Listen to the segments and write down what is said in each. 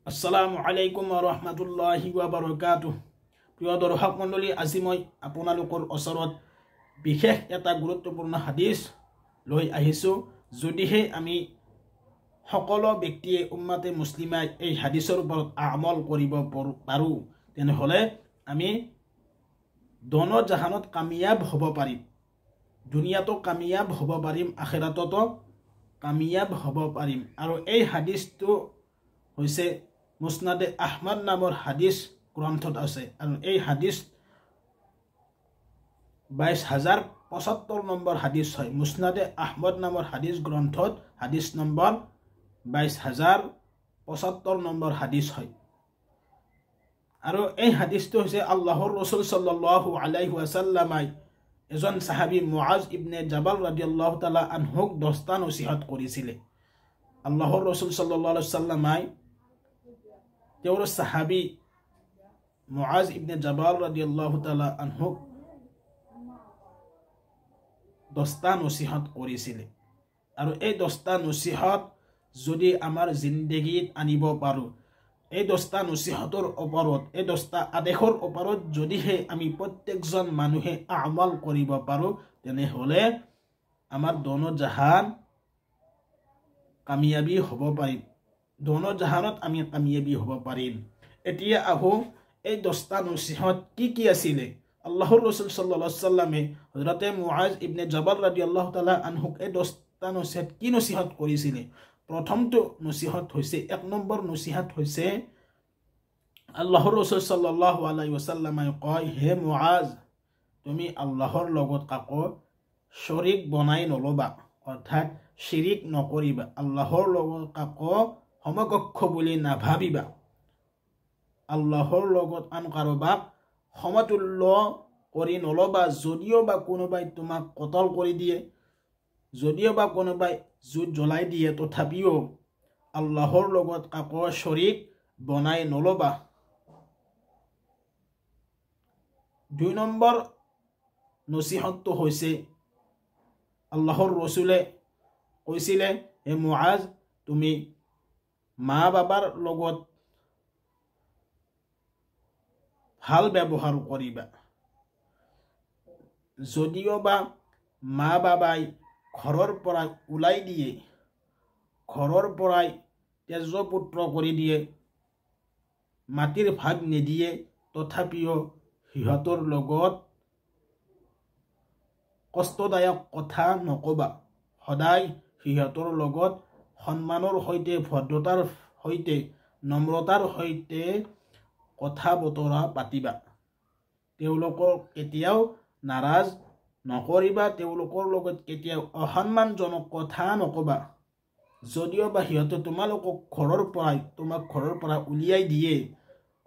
আসসালামু আলাইকুম ওয়া ৰাহমাতুল্লাহি ওয়া বাৰাকাতুহু। প্ৰিয় দৰ্শক মণ্ডলী, আজি মই আপোনালোকৰ ওচৰত বিশেষ এটা গুৰুত্বপূৰ্ণ হাদিস লৈ আহিছোঁ। যদিহে আমি সকলো ব্যক্তিয়ে উম্মতে মুছলিমাই এই হাদিসৰ ওপৰত আমল কৰিব পাৰোঁ, তেনেহ'লে আমি দোনো জাহানত কামিয়াব হ'ব পাৰিম। দুনিয়াতো কামিয়াব হ'ব পাৰিম, আখিৰাততো কামিয়াব হ'ব পাৰিম। আৰু এই হাদিসটো হৈছে মুছনাদে আহমদ নামৰ হাদিস গ্ৰন্থত আছে। আৰু এই হাদিস 22,075 নম্বৰ হাদিস হয়। মুছনাদে আহমদ নামৰ হাদিস গ্ৰন্থত হাদিস নম্বৰ 22,075 নম্বৰ হাদিস হয়। আৰু এই হাদিসটো হৈছে আল্লাহৰ ৰসুল সাল্লাল্লাহু আলাইহি ওয়াসাল্লামাই এজন সাহাবী মুআজ ইবনে জাবাল ৰাদিয়াল্লাহু তাআলা আনহুক 10টা নসিহত কৰিছিলে। আল্লাহৰ ৰসুল সাল্লাল্লাহু আলাইহি ওয়াসাল্লামাই তেওঁৰ সাহাবী মুআজ ইবনে জাবাল ৰাদিয়াল্লাহু তাআলা আনহুক 10টা নসিহত কৰিছিলে। আৰু এই 10টা নসিহত যদি আমাৰ জিন্দগীত আনিব পাৰোঁ, এই 10টা নসিহতৰ ওপৰত, এই 10টা আদেশৰ ওপৰত যদিহে আমি প্ৰত্যেকজন মানুহে আমল কৰিব পাৰোঁ, তেনেহ'লে আমাৰ দোনো জাহান কামিয়াবী হ'ব পাৰিম। দোনো জাহানত আমি কামিয়াবী হ'ব পাৰিম। এতিয়া আহোঁ এই 10টা নসিহত কি আছিলে। আল্লাহৰ ৰসুল সাল্লাল্লাহু আলাইহি ওয়াসাল্লামে হযৰতে মুআজ ইবনে জাবাল ৰাদিয়াল্লাহু তাআলা আনহুক এই 10টা নসিহত কি নসিহত কৰিছিলে। প্ৰথমটো নসিহত হৈছে, 1 নম্বৰ নসিহত হৈছে, আল্লাহৰ ৰসুল সাল্লাল্লাহু আলাইহি ওয়াসাল্লামে কয়, হে মুআজ, তুমি আল্লাহৰ লগত কাকো শৰীক বনাই নলবা, অৰ্থাৎ শিৰিক নকৰিবা। আল্লাহৰ লগত কাকো সমকক্ষ বুলি নাভাবিবা। আল্লাহৰ লগত আন কাৰোবাক সমতুল্য কৰি নলবা। যদিও বা কোনোবাই তোমাক কতল কৰি দিয়ে, যদিও বা কোনোবাই জুইত জ্বলাই দিয়ে, তথাপিও আল্লাহৰ লগত কাকো শৰীক বনাই নলবা। 2 নম্বৰ নসিহতটো হৈছে, আল্লাহৰ ৰসুলে কৈছিলে, হে মুআজ, তুমি মা বাবাৰ লগত ভাল ব্যৱহাৰ কৰিবা। যদিও বা মা বাবাই ঘৰৰ পৰা ওলাই দিয়ে, ঘৰৰ পৰাই তেজপুত্ৰ কৰি দিয়ে, মাটিৰ ভাগ নিদিয়ে, তথাপিও সিহঁতৰ লগত কষ্টদায়ক কথা নকবা। সদায় সিহঁতৰ লগত সন্মানৰ সৈতে, ভদ্ৰতাৰ সৈতে, নম্ৰতাৰ সৈতে কথা বতৰা পাতিবা। তেওঁলোকক কেতিয়াও নাৰাজ নকৰিবা, তেওঁলোকৰ লগত কেতিয়াও অসন্মানজনক কথা নকবা। যদিও বা সিহঁতে তোমালোকক তোমাক ঘৰৰ পৰা উলিয়াই দিয়ে,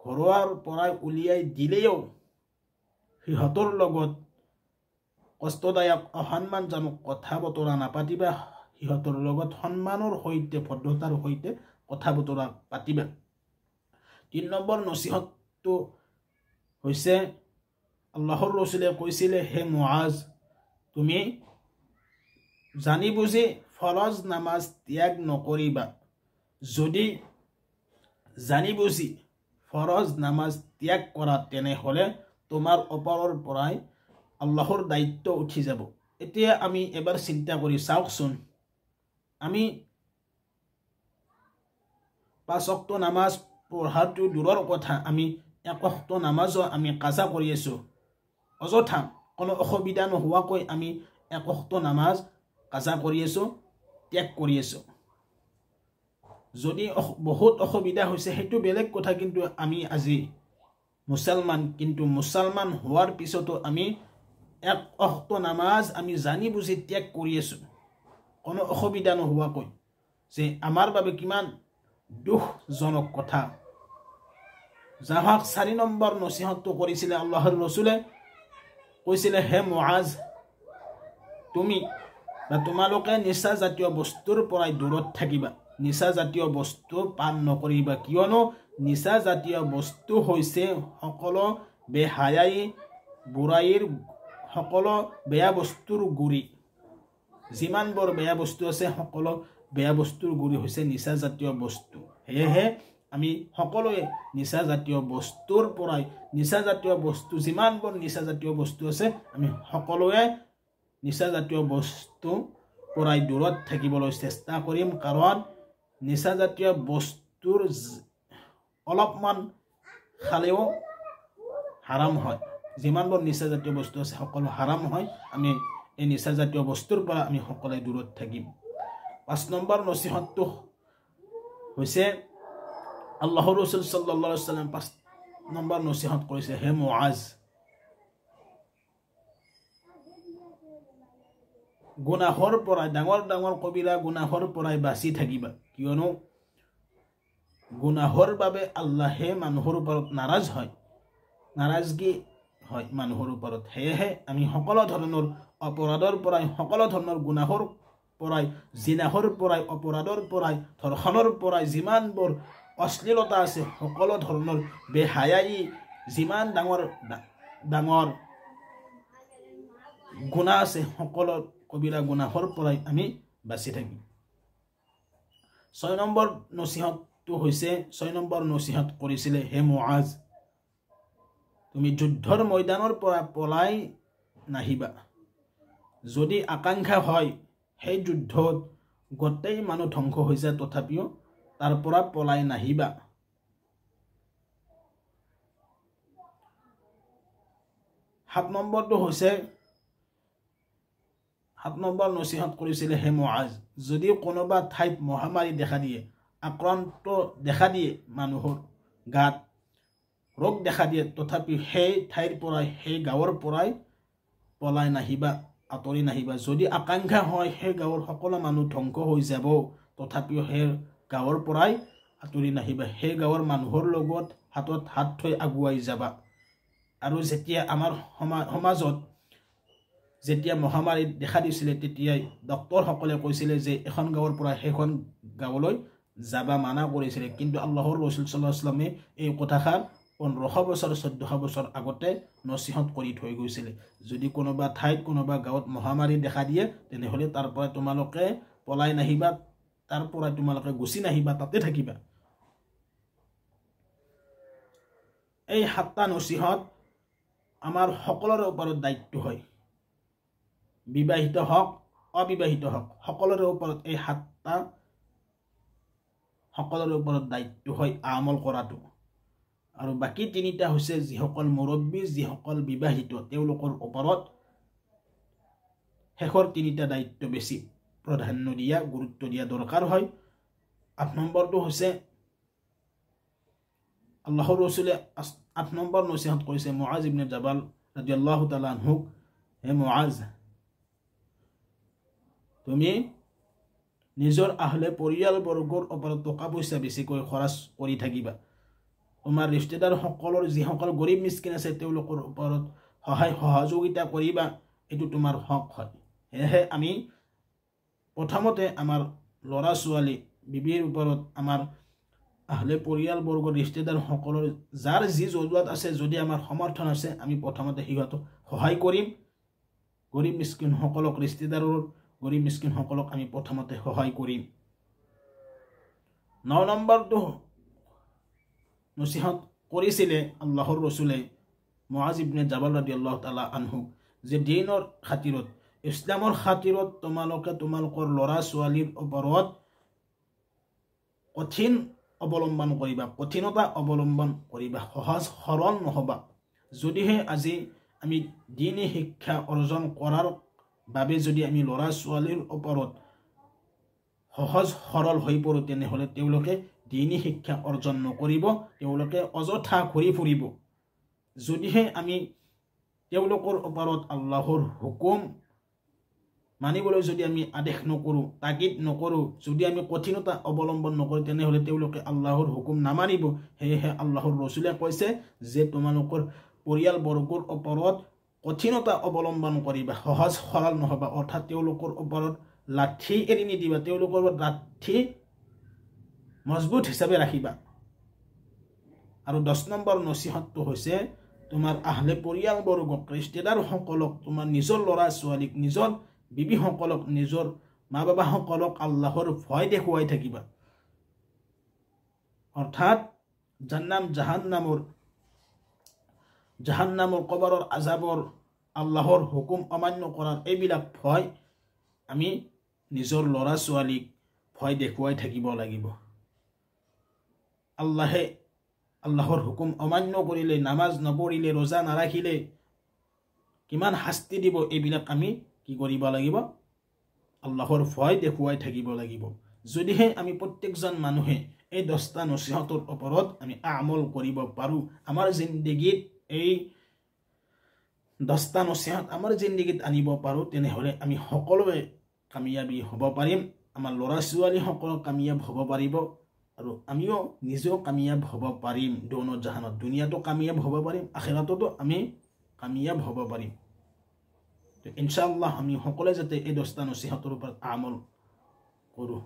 ঘৰৰ পৰা উলিয়াই দিলেও সিহঁতৰ লগত কষ্টদায়ক অসন্মানজনক কথা বতৰা নাপাতিবা। সিহঁতৰ লগত সন্মানৰ সৈতে, ভদ্ৰতাৰ সৈতে কথা বতৰা পাতিবা। 3 নম্বৰ নসিহতটো হৈছে, আল্লাহৰ ৰসুলে কৈছিলে, হে মুআজ, তুমি জানি বুজি ফৰজ নামাজ ত্যাগ নকৰিবা। যদি জানি বুজি ফৰজ নামাজ ত্যাগ কৰা, তেনেহ'লে তোমাৰ ওপৰৰ পৰাই আল্লাহৰ দায়িত্ব উঠি যাব। এতিয়া আমি এবাৰ চিন্তা কৰি চাওকচোন, আমি 5 ওয়াক্ত নামাজ পঢ়াটো দূৰৰ কথা, আমি 1 ওয়াক্ত নামাজো আমি কাজা কৰি আছোঁ। অযথা কোনো অসুবিধা নোহোৱাকৈ আমি 1 ওয়াক্ত নামাজ কাজা কৰি আছোঁ, ত্যাগ কৰি আছোঁ। যদি বহুত অসুবিধা হৈছে সেইটো বেলেগ কথা, কিন্তু আমি আজি মুছলমান, কিন্তু মুছলমান হোৱাৰ পিছতো আমি 1 ওয়াক্ত নামাজ আমি জানি বুজি ত্যাগ কৰি আছোঁ, কোনো অসুবিধা নোহোৱাকৈ। যে আমাৰ বাবে কিমান দুখজনক কথা। যাহক 4 নম্বৰ নসিহতটো কৰিছিলে আল্লাহৰ ৰসুলে, কৈছিলে, হে মুআজ, তুমি বা তোমালোকে নিচা জাতীয় বস্তুৰ পৰাই দূৰত থাকিবা। নিচা জাতীয় বস্তু পান নকৰিবা, কিয়নো নিচা জাতীয় বস্তু হৈছে সকলো বেহায়াই বুৰাইৰ, সকলো বেয়া বস্তুৰ গুৰি। যিমানবোৰ বেয়া বস্তু আছে, সকলো বেয়া বস্তুৰ গুৰি হৈছে নিচা জাতীয় বস্তু। সেয়েহে আমি সকলোৱে নিচা জাতীয় বস্তুৰ পৰাই নিচা জাতীয় বস্তু যিমানবোৰ নিচা জাতীয় বস্তু আছে আমি সকলোৱে নিচা জাতীয় বস্তু পৰাই দূৰত থাকিবলৈ চেষ্টা কৰিম কাৰণ নিচা জাতীয় বস্তুৰ অলপমান খালেও হাৰাম হয় যিমানবোৰ নিচা জাতীয় বস্তু আছে সকলো হাৰাম হয় আমি এই নিচা জাতীয় বস্তুৰ পৰা আমি সকলোৱে দূৰত থাকিম 5 নম্বৰ নসিহতটো হৈছে আল্লাহৰ ৰাসূল সাল্লাল্লাহু আলাইহি ওয়াসাল্লাম 5 নম্বৰ নসিহত কৰিছে হে মুআজ গুনাহৰ পৰা ডাঙৰ ডাঙৰ কবিৰা গুনাহৰ পৰা বাচি থাকিবা কিয়নো গুনাহৰ বাবে আল্লাহে মানুহৰ ওপৰত নাৰাজ হয় নাৰাজগী হয় মানুহৰ ওপৰত হেহে আমি সকলো ধৰণৰ অপৰাধৰ পৰা সকলো ধৰণৰ গুনাহৰ পৰা জিনাহৰ পৰা অপৰাধৰ পৰা ধৰ্ষণৰ পৰা যিমানবোৰ অশ্লীলতা আছে সকলো ধৰণৰ বেহায়াই যিমান ডাঙৰ ডাঙৰ গুনাহ আছে সকলো কবিৰা গুনাহৰ পৰা আমি বাচি থাকিম 6 নম্বৰ নসিহতটো হৈছে 6 নম্বৰ নসিহত কৰিছিলে হে মুআজ তুমি যুদ্ধৰ ময়দানৰ পৰা পলাই নাহিবা যদি আকাংক্ষা হয় সেই যুদ্ধত গোটেই মানুহ ধ্বংস হৈ যায় তথাপিও তাৰ পৰা পলাই নাহিবা 7 নম্বৰটো হৈছে 7 নম্বৰ নসিহত কৰিছিলে হে মুআজ যদি কোনোবা ঠাইত মহামাৰী দেখা দিয়ে আক্ৰান্ত দেখা দিয়ে মানুহৰ গাত ৰোগ দেখা দিয়ে তথাপি সেই ঠাইৰ পৰা সেই গাঁৱৰ পৰাই পলাই নাহিবা আতৰি নাহিবা যদি আকাংক্ষা হয় সেই গাঁৱৰ সকলো মানুহ ধ্বংস হৈ যাব তথাপিও সেই গাঁৱৰ পৰাই আতৰি নাহিবা সেই গাঁৱৰ মানুহৰ লগত হাতত হাত থৈ আগুৱাই যাবা আৰু যেতিয়া আমাৰ সমাজত যেতিয়া মহামাৰী দেখা দিছিলে তেতিয়া ডক্টৰ সকলে কৈছিলে যে এখন গাঁৱৰ পৰা সেইখন গাঁৱলৈ যাবা মানা কৰিছিলে কিন্তু আল্লাহৰ ৰাসূল সাল্লাল্লাহু আলাইহি ওয়াসাল্লামে এই কথাষাৰ 1500 বছৰ 1400 বছৰ আগতে নসিহত কৰি থৈ গৈছিল যদি কোনোবা ঠাইত কোনোবা গাঁৱত মহামাৰী দেখা দিয়ে তেনেহলে তাৰ পৰা তোমালোকে পলাই নাহিবা তাৰ পৰা তোমালোকে গুছি নাহিবা তাতে থাকিবা এই 7টা নসিহত আমাৰ সকলোৰে ওপৰত দায়িত্ব হয় বিবাহিত হওক অবিবাহিত হওক সকলোৰে ওপৰত এই 7টা সকলোৰে ওপৰত দায়িত্ব হয় আমল কৰাটো আৰু বাকি 3টা হৈছে যিসকল মুৰব্বী যিসকল বিবাহিত তেওঁলোকৰ ওপৰত হেখৰ 3টা দায়িত্ব বেছি প্ৰাধান্য দিয়া গুৰুত্ব দিয়া দৰকাৰ হয় 8 নম্বৰটো হৈছে আল্লাহৰ ৰাসূলে 8 নম্বৰ নসিহত কৰিছে মুআজ ইবনে জাবাল ৰাদিয়াল্লাহু তাআলা আনহু হে মুআজ তুমি নিজৰ আহলে পৰিয়াল বৰ্গৰ ওপৰত টকা পইচা বেছিকৈ খৰচ কৰি থাকিবা তোমাৰ ৰিস্তেদাৰ সকলৰ যিসকল গৰীব মিসকিন আছে তেওঁলোকৰ ওপৰত সহায় সহযোগিতা কৰিবা এটো তোমাৰ হক হয় হেহে আমি প্ৰথমতে আমাৰ লৰা ছোৱালী বিবিৰ ওপৰত আমাৰ আহলে পৰিয়াল বৰ্গৰ ৰিস্তেদাৰ সকলৰ যাৰ যি জৰুৰত আছে যদি আমাৰ সমৰ্থন আছে আমি প্ৰথমতে হিহঁতক সহায় কৰিম গৰীব মিসকিন সকলক ৰিস্তেদাৰৰ গৰীব মিসকিন সকলক আমি প্ৰথমতে সহায় কৰিম 9 নম্বৰটো নসিহত কৰিছিলে আল্লাহৰ ৰাসূলে মুআজ ইবনে জাবাল ৰাদিয়াল্লাহু তাআলা আনহু যে দিনৰ খাতিৰত ইসলামৰ খাতিৰত তোমালোকে তোমালোকৰ লৰা ছোৱালীৰ ওপৰত কঠিন অৱলম্বন কৰিবা কঠিনতা অৱলম্বন কৰিবা সহজ সৰল নহবা যদিহে আজি আমি দিনী শিক্ষা অৰ্জন কৰাৰ বাবে যদি আমি লৰা ছোৱালীৰ ওপৰত সহজ সৰল হৈ পৰো তেনেহলে তেওঁলোকে দিনী শিক্ষা অৰ্জন নকৰিব তেওঁলোকে অযথা ঘূৰি ফুৰিব যদিহে আমি তেওঁলোকৰ ওপৰত আল্লাহৰ হুকুম মানিবলৈ যদি আমি আদেশ নকৰো তাকিদ নকৰো যদি আমি কঠিনতা অৱলম্বন নকৰো তেনেহলে তেওঁলোকে আল্লাহৰ হুকুম নামানিব হেহে আল্লাহৰ ৰাসূলে কৈছে যে তোমালোকৰ পৰিয়াল বৰ্গৰ ওপৰত কঠিনতা অৱলম্বন কৰিবা সহজ সৰল নহবা অৰ্থাৎ তেওঁলোকৰ ওপৰত লাঠি এৰি নিদিবা তেওঁলোকৰ ওপৰত লাঠি মজবুত হিচাপে ৰাখিবা আৰু 10 নম্বৰ নসিহতটো হৈছে তোমাৰ আহলে পৰিয়াল বৰ্গক ৰিস্তেদাৰ সকলক তোমাৰ নিজৰ লৰা ছোৱালীক নিজৰ বিবি সকলক নিজৰ মা বাবা সকলক আল্লাহৰ ভয় দেখুৱাই থাকিবা অৰ্থাৎ জাহান্নামৰ কবৰৰ আজাবৰ আল্লাহৰ হুকুম অমান্য কৰাৰ এইবিলাক ভয় আমি নিজৰ ল'ৰা ছোৱালীক ভয় দেখুৱাই থাকিব লাগিব। আল্লাহৰ হুকুম অমান্য কৰিলে, নামাজ নপঢ়িলে, ৰোজা নাৰাখিলে কিমান শাস্তি দিব, এইবিলাক আমি কি কৰিব লাগিব? আল্লাহৰ ভয় দেখুৱাই থাকিব লাগিব। যদিহে আমি প্ৰত্যেকজন মানুহে এই 10টা নচিহতৰ ওপৰত আমি আমল কৰিব পাৰোঁ, আমাৰ জিন্দগীত এই 10টা নচিহত আমাৰ জিন্দগীত আনিব পাৰোঁ, তেনেহ'লে আমি সকলোৱে কামিয়াবী হ'ব পাৰিম। আমাৰ ল'ৰা ছোৱালীসকল কামিয়াব হ'ব পাৰিব আৰু আমিও নিজেও কামিয়াব হ'ব পাৰিম। দোনো জাহানত, দুনিয়াতো কামিয়াব হ'ব পাৰিম, আখিৰাততো আমি কামিয়াব হ'ব পাৰিম। ইনশাআল্লাহ আমি সকলোৱে যাতে এই 10টা নচিহতৰ ওপৰত আমল কৰোঁ।